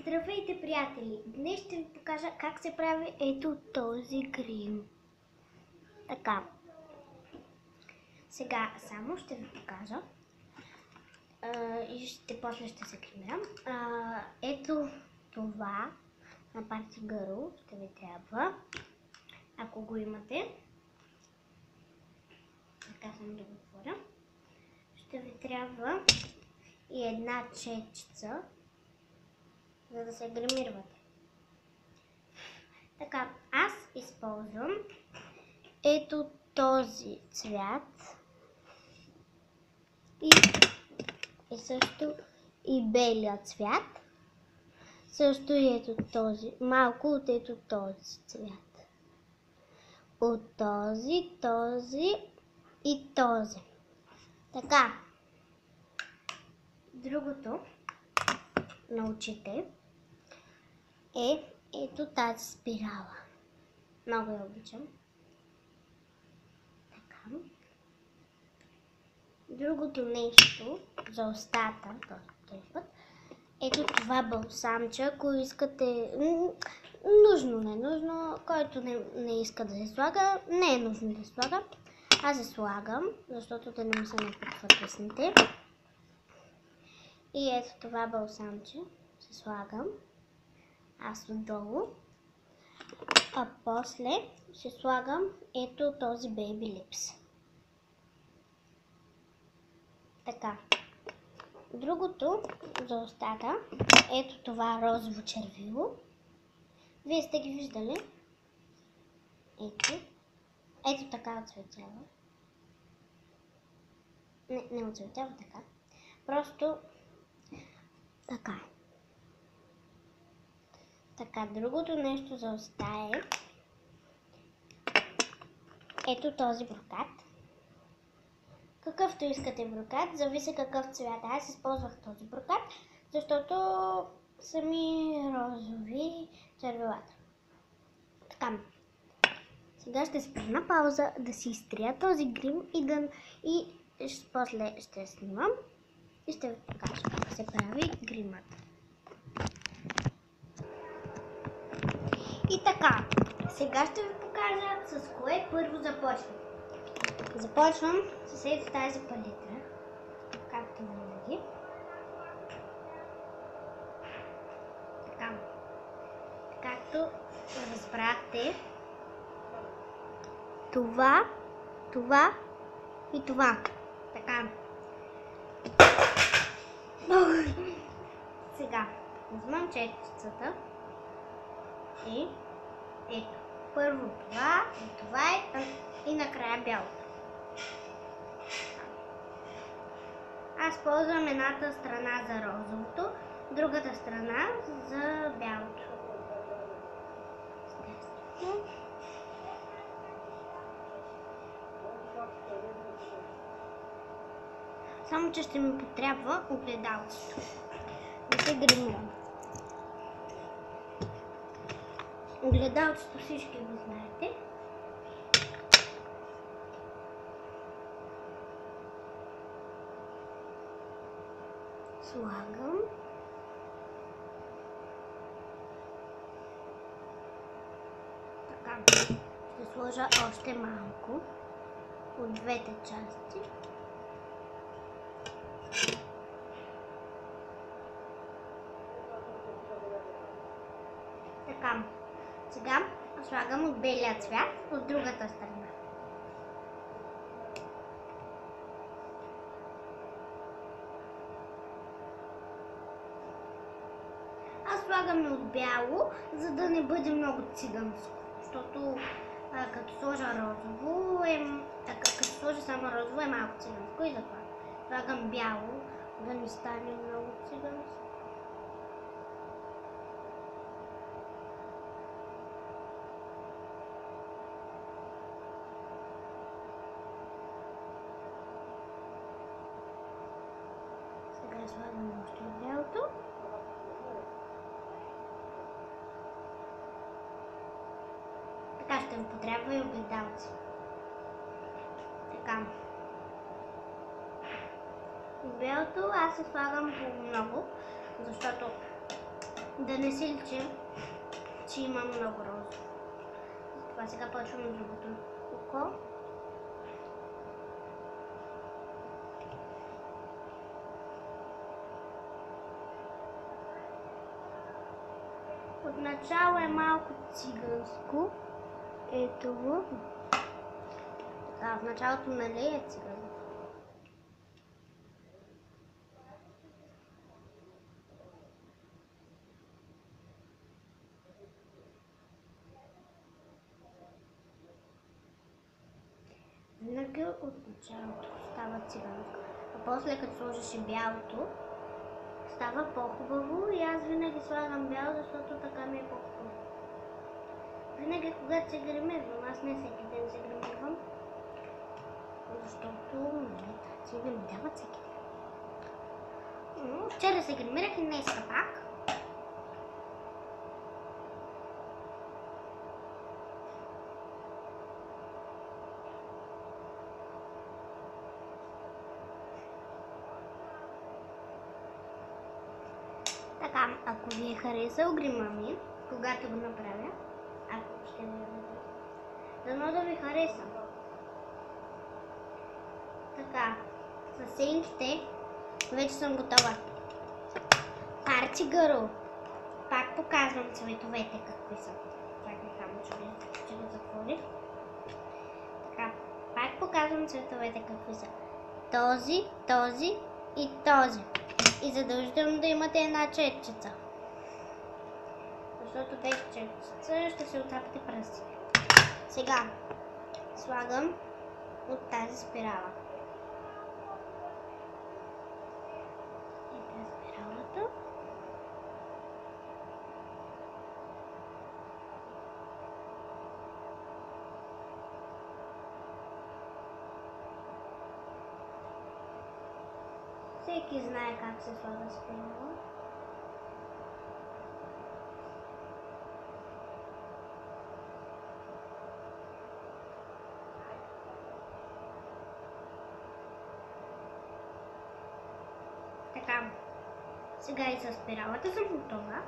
Здравейте, приятели! Днес ще ви покажа как се прави ето този грим. Така. Сега само ще ви покажа. И после ще се гримирам. Ето това на Party Girl ще ви трябва. Ако го имате. Така съм да го отворя. Ще ви трябва и една четчица, за да се гримирате. Така, аз използвам ето този цвят и също и белия цвят. Също и ето този, малко от ето този цвят. От този, този и този. Така, другото на очите е ето тази спирала. Много я обичам. Така. Другото нещо за устата, този път, ето това балсамче, ако искате, нужно, не нужно, който не иска да се слага, не е нужно да слага. Аз се слагам, защото да не ми се напукват устните. И ето това балсамче се слагам аз отдолу, а после ще слагам ето този Baby Lips. Така. Другото за устата, ето това розово червило. Вие сте ги виждали? Ето така оцветява. Не оцветява така. Просто така. Така, другото нещо за уста е ето този брокат. Какъвто искате брокат, зависи какъв цвят. Аз използвах този брокат, защото са ми розови червилата. Така. Сега ще спра на пауза да си изтрия този грим и после ще снимам и ще ви покажа как се прави гримът. И така, сега ще ви покажа с кое първо започвам. Започвам с ето тази палитра, както винаги. Така, както разбрахте, това и това. Така. Сега, взимам четчицата и ето. Първо това, и това и накрая бялото. Аз ползвам едната страна за розовото, другата страна за бялото. Само че ще ми потрябва огледалцето. Да се гримирам. Огледалцето всички го знаете. Слагам. Така. Ще сложа още малко от двете части. Така. Сега слагам от белия цвят от другата страна. Аз слагам от бяло, за да не бъде много циганско, защото като сложа розово като сложа само розово е малко циганско и затова слагам бяло, да не стане много циганско. Сега слагам още от бялото. Така ще ми потрябва и огледалци. Така. Бялото аз се слагам по много, защото да не се личи, че има много розово. Затова сега почвам на другото око. Отначало е малко циганско. Ето го. Така, в началото нали е циганско. Винаги от началото става циганско. А после като сложиш и бялото, става по-хубаво и аз винаги слагам бяло, защото така ми е по-хубаво. Винаги когато се гримирам, аз не всеки ден се гримирам, защото си не ми дават всеки ден. Вчера се гримирах и днеска пак. Така, ако ви е харесал грима ми, когато го направя, ако ще ви видя, дано да ви хареса. Така, с сенките вече съм готова. Парчигаро. Пак показвам цветовете какви са. Чакай само, че го затворих. Така, пак показвам цветовете какви са. Този, този и този. И задължително да имате една четчица. Защото без четчица ще се оцапите пръстите. Сега слагам от тази спирала. Ето спиралата. Всеки знае как се слага спирала. Така, сега и с спиралата съм готова.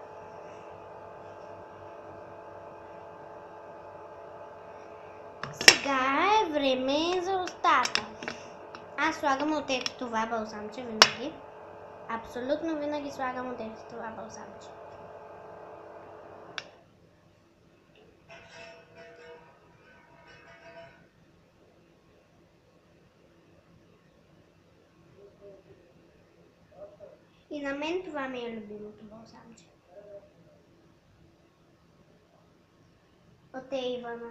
Сега е време за устата. Аз слагам от ето това балзамче винаги. Абсолютно винаги слагам от ето това балзамче. И на мен това ми е любимото балзамче. От Ивана.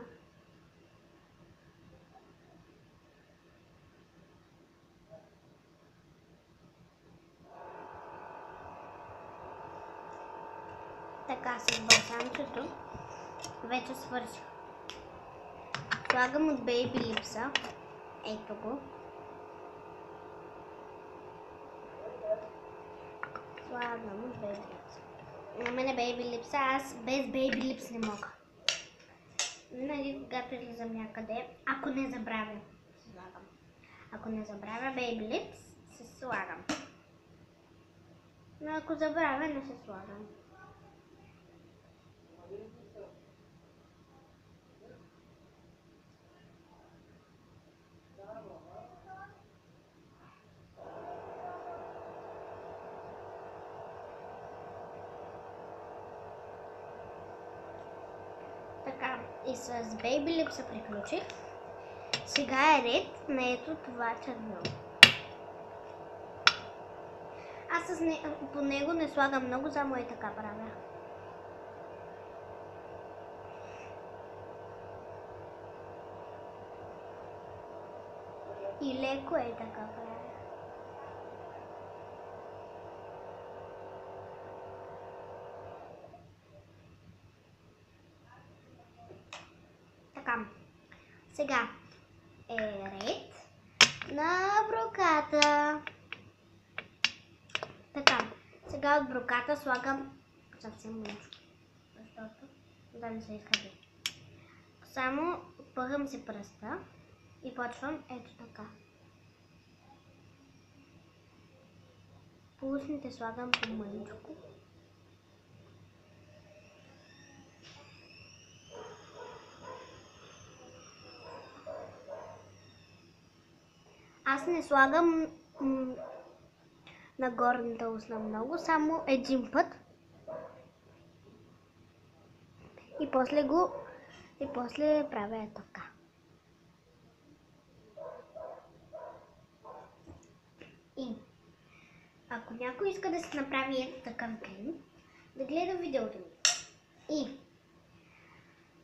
Така, с балзамчето вече свърших. Слагам от Babylips. Ето го. Слагам от Babylips. На мен е Babylips, аз без Babylips не мога. Винаги когато излизам някъде, ако не забравя, слагам. Ако не забравя Babylips, се слагам. Но ако забравя, не се слагам. Така, и с Babylips приключих. Сега е ред на ето това червено. Аз по него не слагам много, само и така правя. И леко е така правя. Така, сега е ред на броката. Така, сега от броката слагам съвсем мъничко, защото да не се изхъби. Само пъхам си пръста и почвам ето така. По устните слагам по мъничко. Аз не слагам на горната устна много, само един път. И после правя така. И ако някой иска да си направи ето такъв грим, да гледа видеото ми. И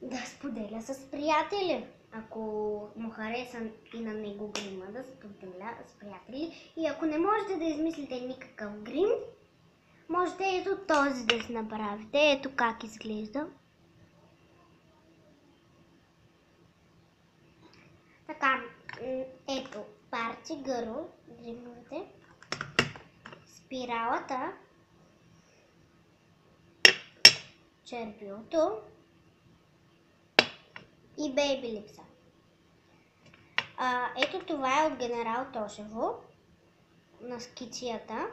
да споделя с приятели. Ако му хареса и на него грима, да споделя с приятели. И ако не можете да измислите никакъв грим, можете ето този да си направите. Ето как изглежда. Така, ето парче гърло, гримовете, спиралата, червилото и бейби липса. Ето това е от Генерал Тошево. На скицията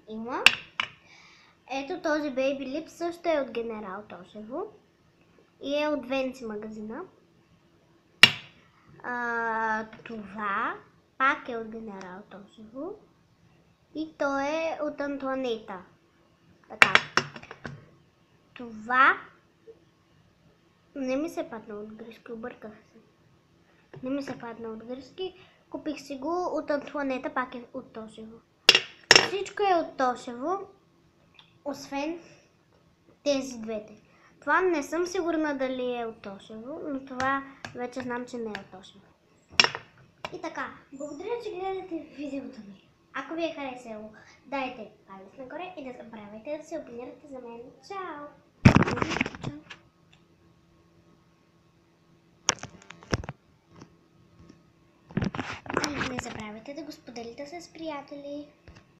има. Ето този бейби липс също е от Генерал Тошево и е от Венци магазина. Това пак е от Генерал Тошево и то е от Антуанета. Така. Това не ми се падна от гръцки, обърках се. Не ми се падна от гръцки, купих си го от Антуанета, пак е от Тошево. Всичко е от Тошево, освен тези двете. Това не съм сигурна дали е от Тошево, но това вече знам, че не е от Тошево. И така, благодаря, че гледате видеото ми. Ако ви е харесало, дайте палец нагоре и не забравяйте да се абонирате за мен. Чао! Не забравяйте да го споделите с приятели.